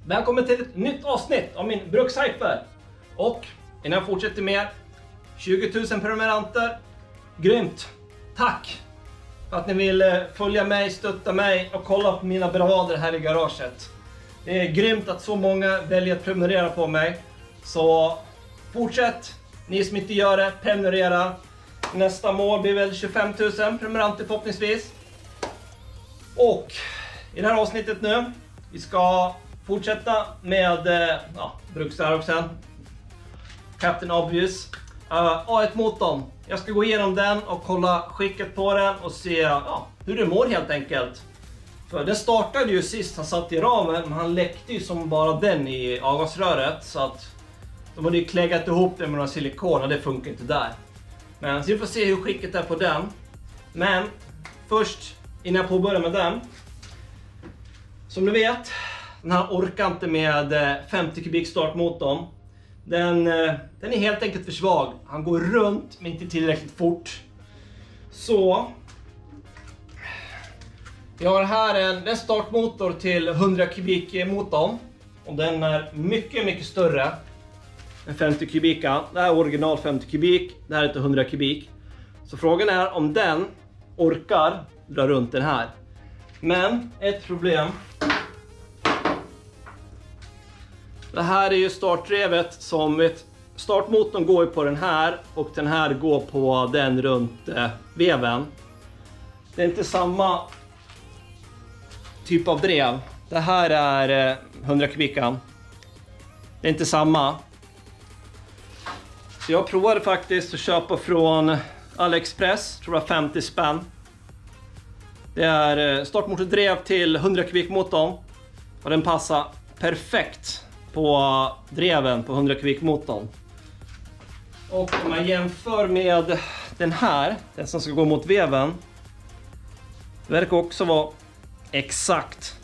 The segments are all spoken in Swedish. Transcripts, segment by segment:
Välkommen till ett nytt avsnitt av min brukshyper. Och innan jag fortsätter med 20 000 prenumeranter. Grymt! Tack för att ni vill följa mig, stötta mig och kolla på mina bravader här i garaget. Det är grymt att så många väljer att prenumerera på mig. Så fortsätt, ni som inte gör det, prenumerera. Nästa mål blir väl 25 000 prenumeranter förhoppningsvis. Och i det här avsnittet nu, vi ska fortsätta med bruksarroxen Captain Obvious A1-motorn. Jag ska gå igenom den och kolla skicket på den och se hur det mår helt enkelt. För den startade ju sist han satt i ramen, men han läckte ju som bara den i avgasröret. Så att de hade ju kläggat ihop det med några silikon och det funkar inte där. Men så vi får se hur skicket är på den. Men först, innan jag påbörjar med den. Som ni vet, den här orkar inte med 50 kubik startmotorn. Den är helt enkelt för svag. Han går runt men inte tillräckligt fort. Så jag har här en startmotor till 100 kubik motorn. Och den är mycket större än 50 kubika. Det här är original 50 kubik. Det här är inte 100 kubik. Så frågan är om den orkar dra runt den här. Men ett problem. Det här är ju startdrevet som startmotorn går på den här och den här går på den runt veven. Det är inte samma typ av drev. Det här är 100 kubikan. Det är inte samma. Så jag provade faktiskt att köpa från AliExpress, tror jag 50 spänn. Det är startmotordrev till 100 kubikmotorn och den passar perfekt på dreven på 100 kubikmotorn. Och om man jämför med den här, den som ska gå mot veven, det verkar också vara exakt.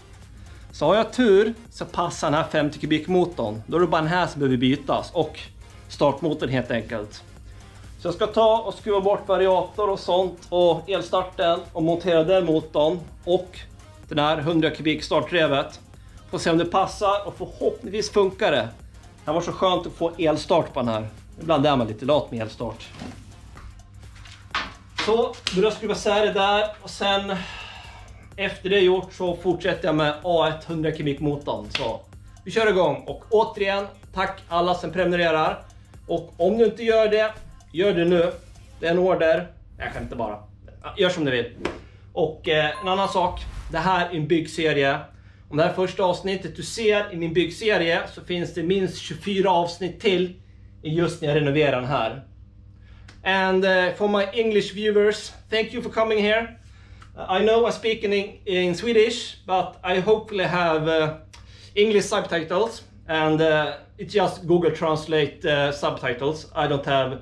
Så har jag tur så passar den här 50 kubikmotorn. Då är det bara den här som behöver bytas och startmotorn helt enkelt. Så jag ska ta och skruva bort variator och sånt och elstarten och montera den motorn och den här 100 kubik startdrevet. Får se om det passar och förhoppningsvis funkar det. Det var så skönt att få elstart på den här. Ibland är man lite lat med elstart. Så börjar jag skruva isär det där och sen efter det gjort så fortsätter jag med A100 kubik motorn. Så vi kör igång och återigen tack alla som prenumererar. Och om du inte gör det, gör det nu. Det är en order. Jag kan inte bara. Gör som du vill. Och en annan sak. Det här är en byggserie. Om det här första avsnittet du ser i min byggserie så finns det minst 24 avsnitt till just när jag renoverar den här. And for my English viewers, thank you for coming here. I know I speak in Swedish, but I hopefully have English subtitles. And it's just Google Translate subtitles. I don't have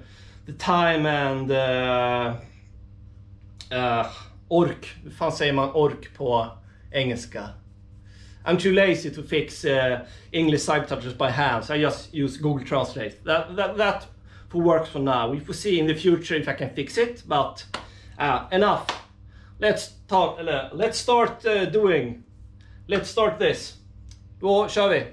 the time and ork. Hur fan säger man ork på engelska? I'm too lazy to fix English subtitles by hand, so I just use Google Translate. That works for now. We will see in the future if I can fix it, but enough. Let's start this. Då kör vi.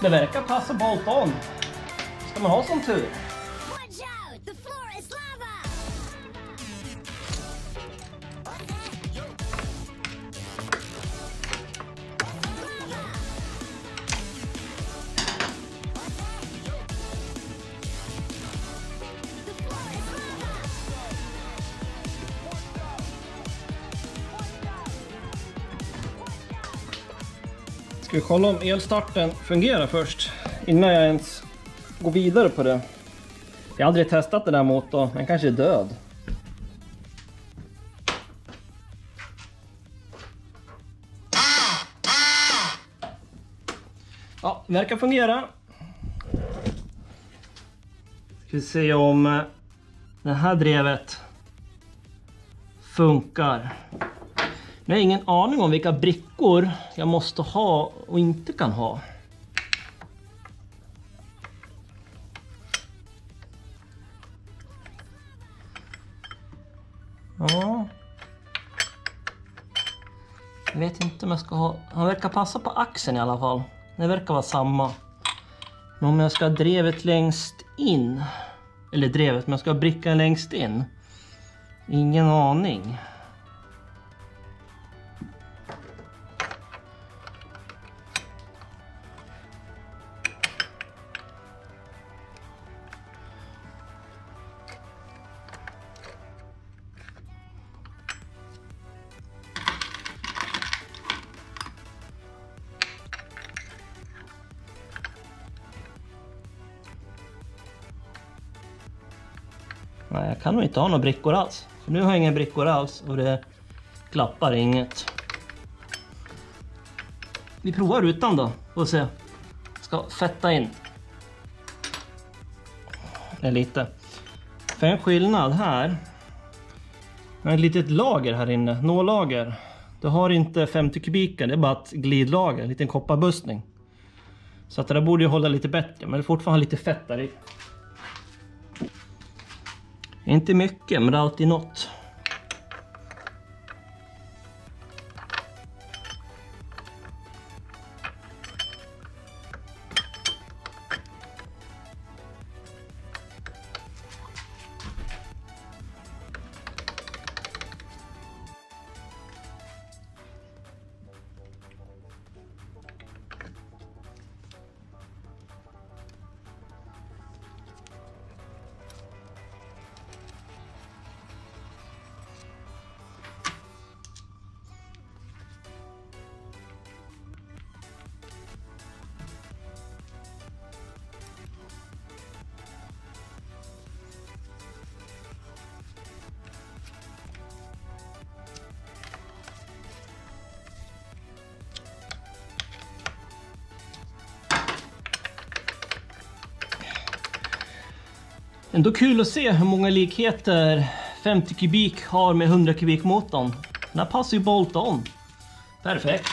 Det verkar passa bolt on. Ska man ha sån tur? Ska vi kolla om elstarten fungerar först innan jag ens går vidare på det. Jag har aldrig testat den här motorn, den kanske är död. Ja, det verkar fungera. Ska vi se om det här drevet funkar. Jag har ingen aning om vilka brickor jag måste ha och inte kan ha. Ja. Jag vet inte om jag ska ha... Han verkar passa på axeln i alla fall. Det verkar vara samma. Men om jag ska ha drevet längst in. Eller drevet, men jag ska ha brickan längst in. Ingen aning. Nej, jag kan nog inte ha några brickor alls. Så nu har jag inga brickor alls och det klappar inget. Vi provar utan då och se. Ska fetta in. Det är lite. För en skillnad här. Jag har ett litet lager här inne. Nålager. Du har inte 50 kubiker. Det är bara ett glidlager. En liten kopparbustning. Så att det där borde ju hålla lite bättre. Men det är fortfarande lite fett där i. Inte mycket, men det är alltid något. Ändå kul att se hur många likheter 50 kubik har med 100 kubik motorn. Den här passar ju bolt on. Perfekt.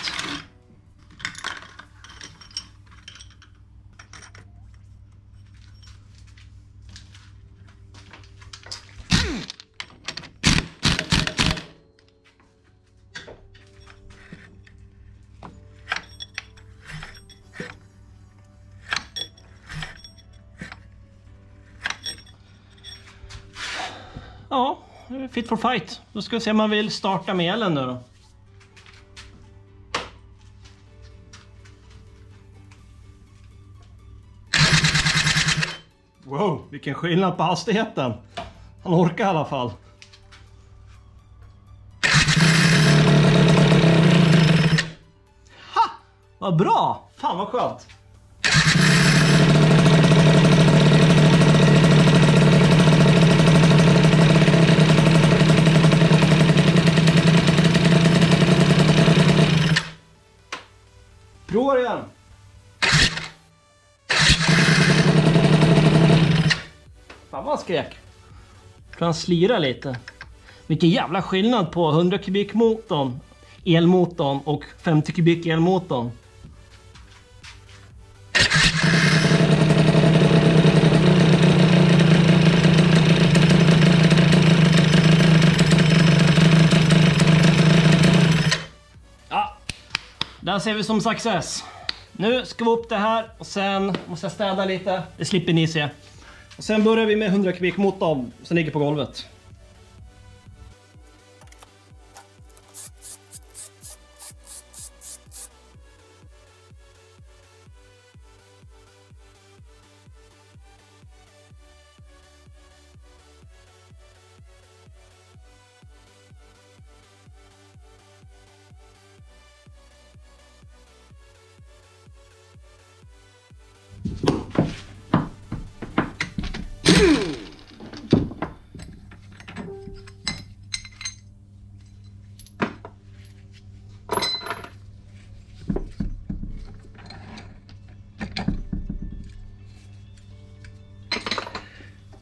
Ja, fit for fight. Då ska vi se om man vill starta med elen nu då. Wow, vilken skillnad på hastigheten. Han orkar i alla fall. Ha! Vad bra! Fan vad skönt. Prova igen. Fan vad skrek. För han slirar lite. Vilken jävla skillnad på 100 kubik motorn, elmotorn och 50 kubik elmotorn. Ja, där ser vi som success. Nu ska vi upp det här och sen måste jag städa lite. Det slipper ni se. Och sen börjar vi med 100 kubik motorn som ligger på golvet.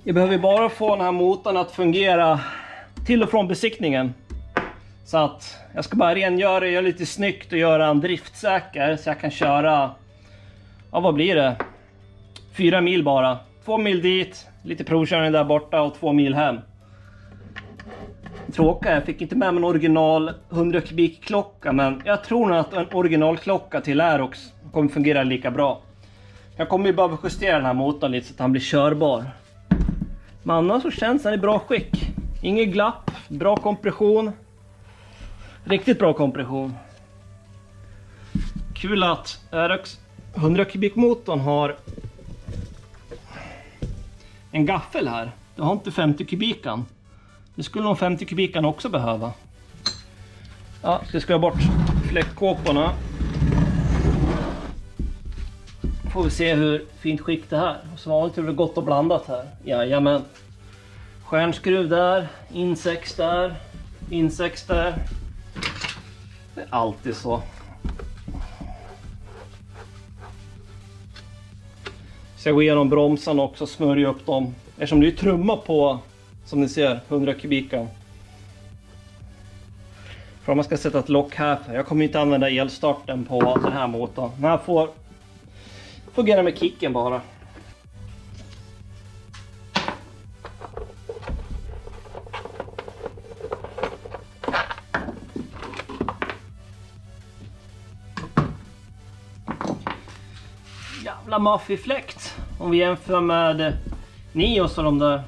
Jag behöver bara få den här motorn att fungera till och från besiktningen. Så att jag ska bara rengöra det, göra lite snyggt och göra en driftsäker. Så jag kan köra, ja vad blir det? 4 mil bara. 2 mil dit, lite provkörning där borta och 2 mil hem. Tråkigt, jag fick inte med mig en original 100 kubik klocka. Men jag tror nog att en originalklocka till Aerox kommer fungera lika bra. Jag kommer ju bara justera den här motorn lite så att han blir körbar. Men annars så känns den i bra skick. Inget glapp, bra kompression. Riktigt bra kompression. Kul att Aerox 100 kubik motorn har en gaffel här. Det har inte 50 kubikan. Det skulle nog 50 kubikan också behöva. Ja, ska jag skruva bort fläckkåporna. Får vi se hur fint skick det här. Som vanligt är det gott och blandat här. Jajamän. Stjärnskruv där. Insex där. Insex där. Det är alltid så. Så jag går igenom bromsarna också och smörjer upp dem. Eftersom det är trumma på, som ni ser, 100 kubikan. För om man ska sätta ett lock här. Jag kommer inte använda elstarten på den här motorn. Men jag får fungera med kicken bara. Jävla maffig fläkt. Om vi jämför med Nios och de där.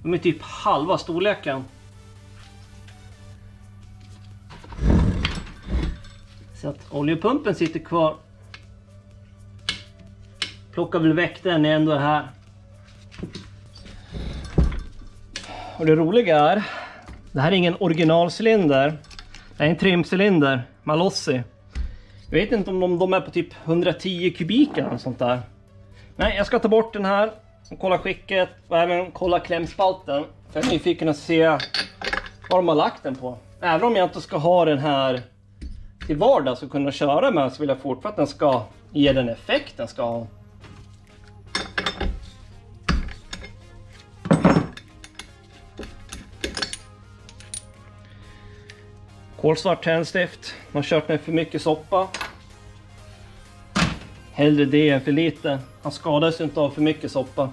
De är typ halva storleken. Så att oljepumpen sitter kvar. Plockar väl väck den ändå här. Och det roliga är, det här är ingen originalcylinder. Det är en trimcylinder, Malossi. Jag vet inte om de är på typ 110 kubik eller sånt där. Nej, jag ska ta bort den här och kolla skicket och även kolla klämspalten. För jag är nyfiken att se vad de har lagt den på. Även om jag inte ska ha den här till vardags och kunna köra med, så vill jag fortfarande att den ska ge den effekt den ska ha. Kolsvart tändstift. Man har kört med för mycket soppa. Hellre det än för lite. Han skadas inte av för mycket soppa.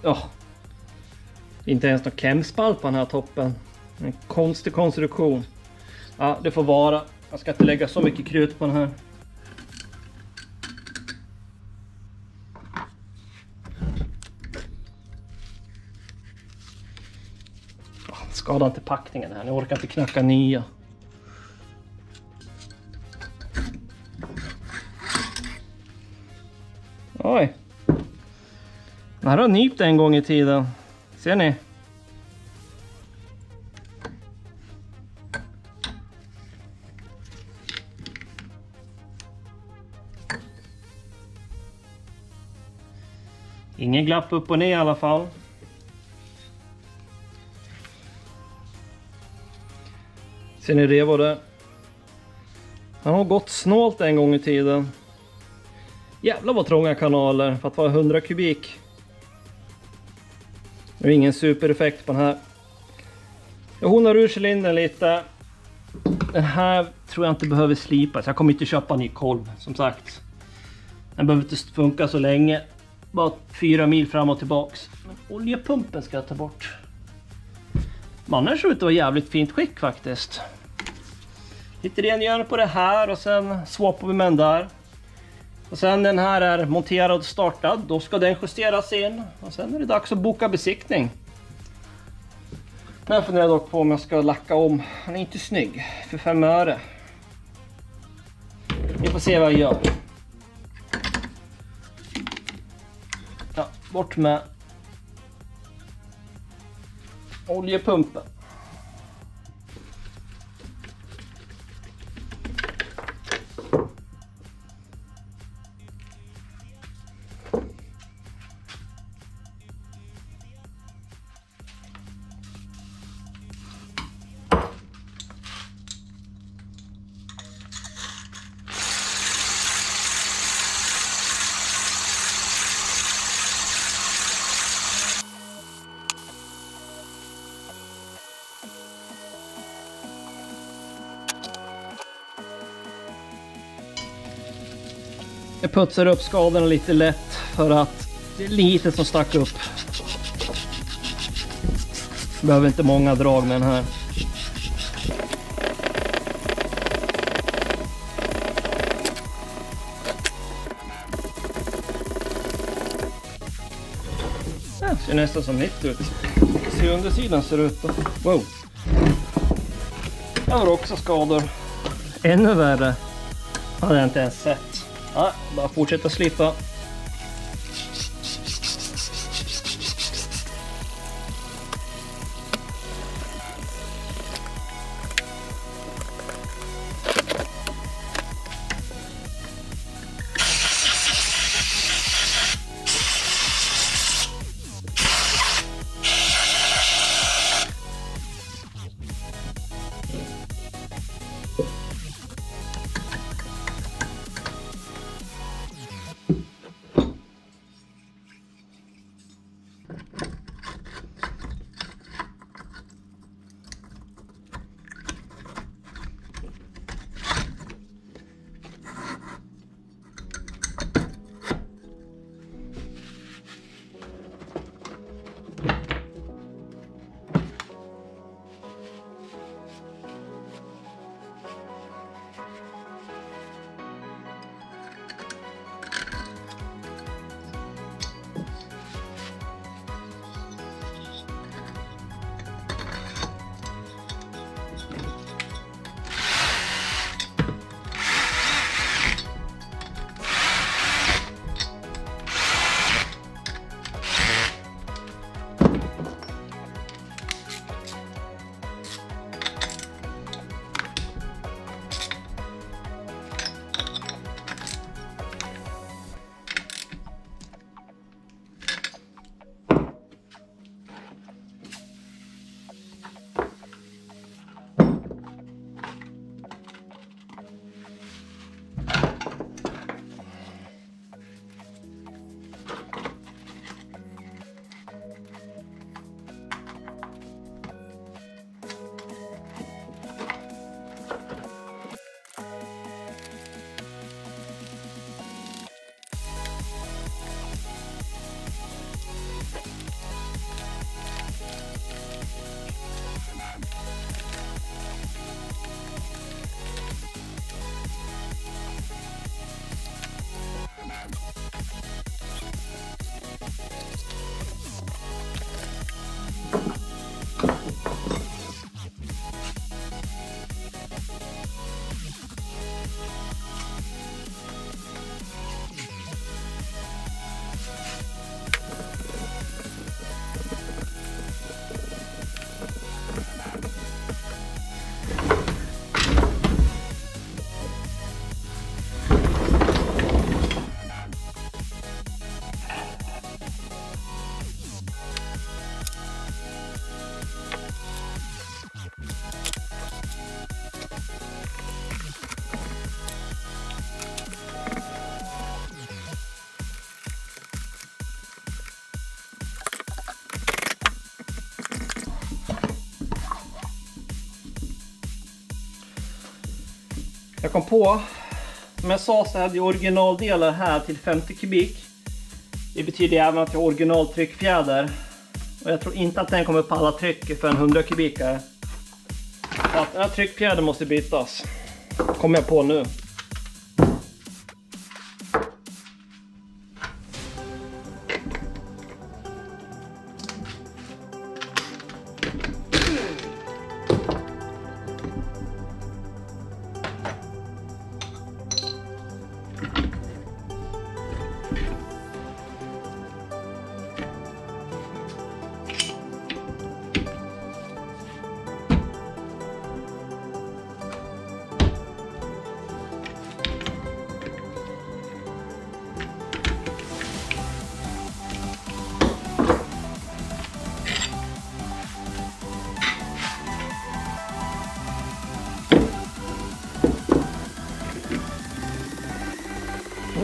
Oh. Inte ens någon klämspalt på den här toppen. En konstig konstruktion. Ja, det får vara. Jag ska inte lägga så mycket krut på den här. Skada inte packningen här. Jag orkar inte knacka nya. Oj. Den här har nypt en gång i tiden. Ser ni? Ingen glapp upp och ner i alla fall. Ser ni revo där? Han har gått snålt en gång i tiden. Jävlar vad trånga kanaler för att vara 100 kubik. Det är ingen supereffekt på den här. Jag honar ur cylindern lite. Den här tror jag inte behöver slipas. Jag kommer inte köpa en ny kolv som sagt. Den behöver inte funka så länge. Bara 4 mil fram och tillbaks. Men oljepumpen ska jag ta bort. Mannen ser ut att vara jävligt fint skick faktiskt. Lite rengör på det här och sen swappar vi med den där. Och sen den här är monterad och startad. Då ska den justeras in. Och sen är det dags att boka besiktning. Nu funderar jag dock på om jag ska lacka om. Han är inte snygg. För 5 öre. Vi får se vad jag gör. Ja, bort med oljepumpen. Jag putsar upp skadorna lite lätt för att det är lite som stack upp. Behöver inte många drag med den här. Det ser nästan som nytt ut. Se hur undersidan ser ut då. Wow. Jag har också skador. Ännu värre. Hade jag inte ens sett. Ja, bara fortsätta slipa. kom på, som jag sa så hade jag originaldelar här till 50 kubik. Det betyder även att jag har originaltryckfjäder. Och jag tror inte att den kommer upp på alla tryck för en 100 kubikare. Så att den här tryckfjädern måste bytas. Kommer jag på nu.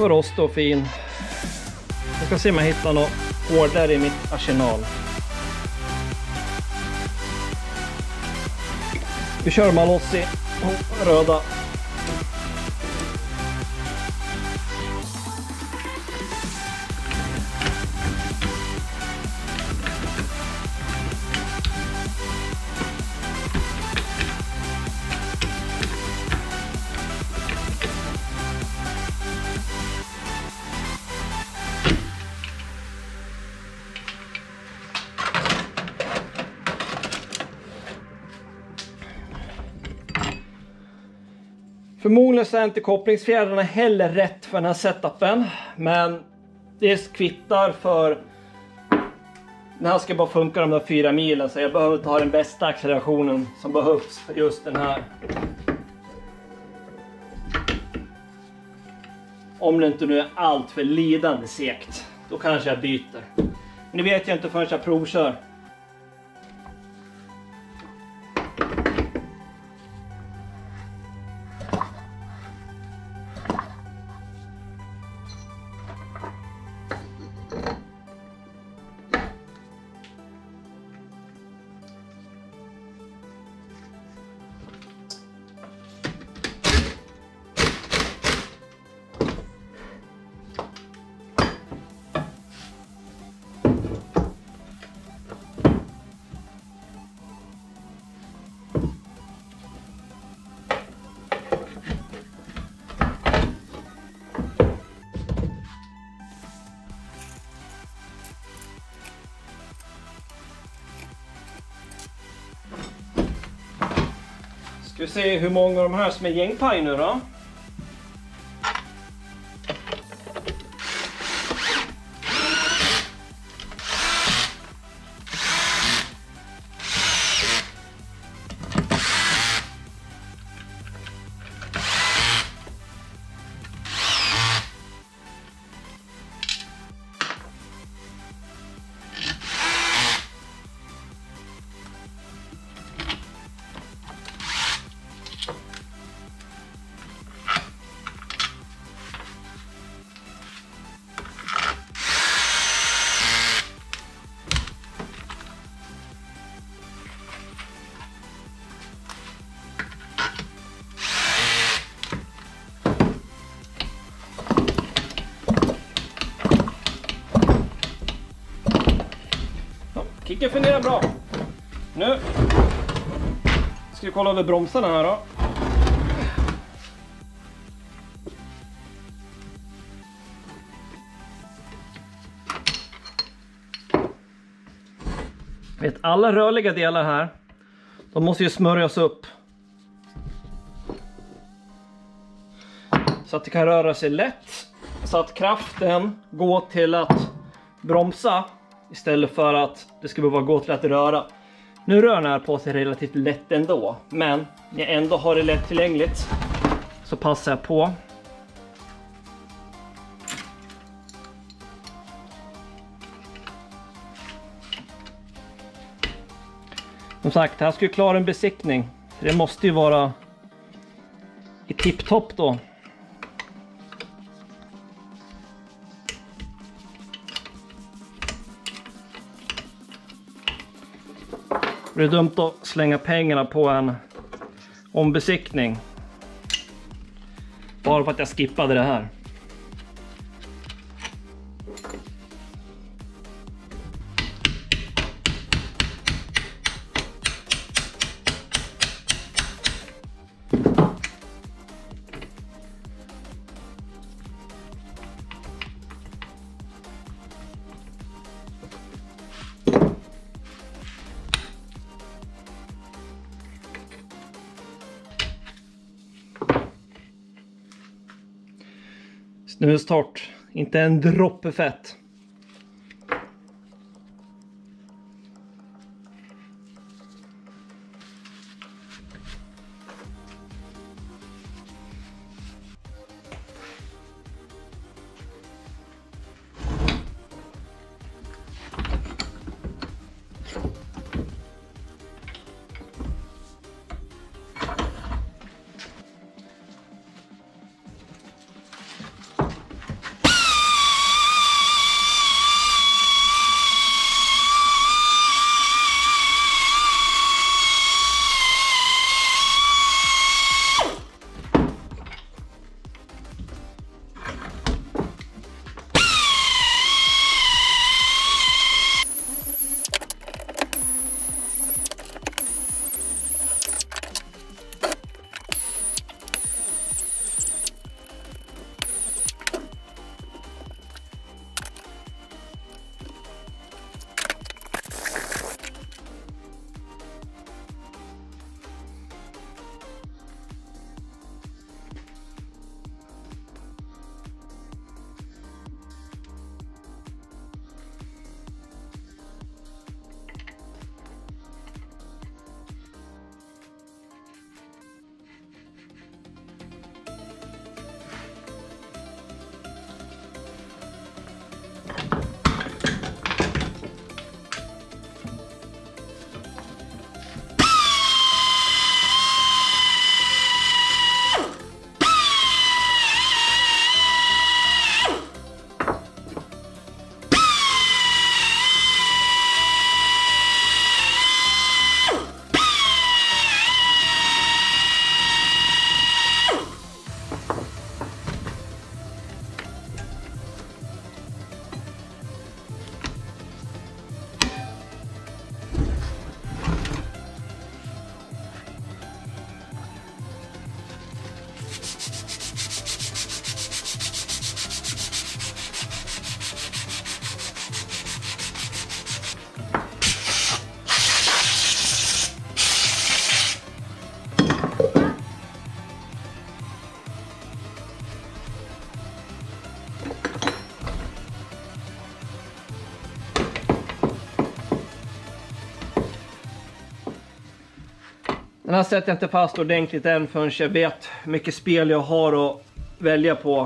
Och rost och fin. Jag ska se om jag hittar något hårdare i mitt arsenal. Vi kör Malossi och röda. Förmodligen så är inte kopplingsfjädrarna heller rätt för den här setupen. Men det kvittar, för den här ska bara funka de där 4 milen. Så jag behöver ta den bästa accelerationen som behövs för just den här. Om det inte nu är allt för lidande segt, då kanske jag byter. Men det vet jag inte förrän jag provkör. Ska vi se hur många av de här som är gängpaj nu då. Kicken fungerar bra. Nu ska vi kolla över bromsarna här då. Vet, alla rörliga delar här, de måste ju smörjas upp. Så att det kan röra sig lätt. Så att kraften går till att bromsa istället för att det ska behöva gå till att röra. Nu rör den här på sig relativt lätt ändå. Men när jag ändå har det lättillgängligt så passar jag på. Som sagt, här ska ju klara en besiktning. Det måste ju vara i tipptopp då. Det är dumt att slänga pengarna på en ombesiktning. Bara för att jag skippade det här. Snustort, inte en droppe fett. Den här sätter jag inte fast ordentligt än förrän jag vet hur mycket spel jag har att välja på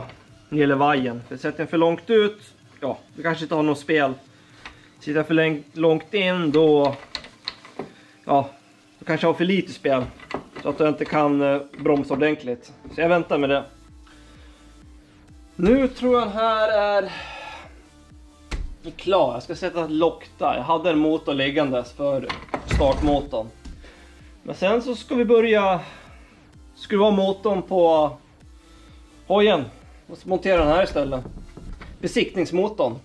när det gäller vajen. För sätter den för långt ut, ja, vi kanske inte har något spel. Sitter jag för långt in, då kanske jag har för lite spel. Så att jag inte kan bromsa ordentligt. Så jag väntar med det. Nu tror jag den här är klar. Jag ska sätta ett lock där. Jag hade en motor liggandes för startmotorn. Men sen så ska vi börja skruva motorn på hojen. Och montera den här istället. Besiktningsmotorn.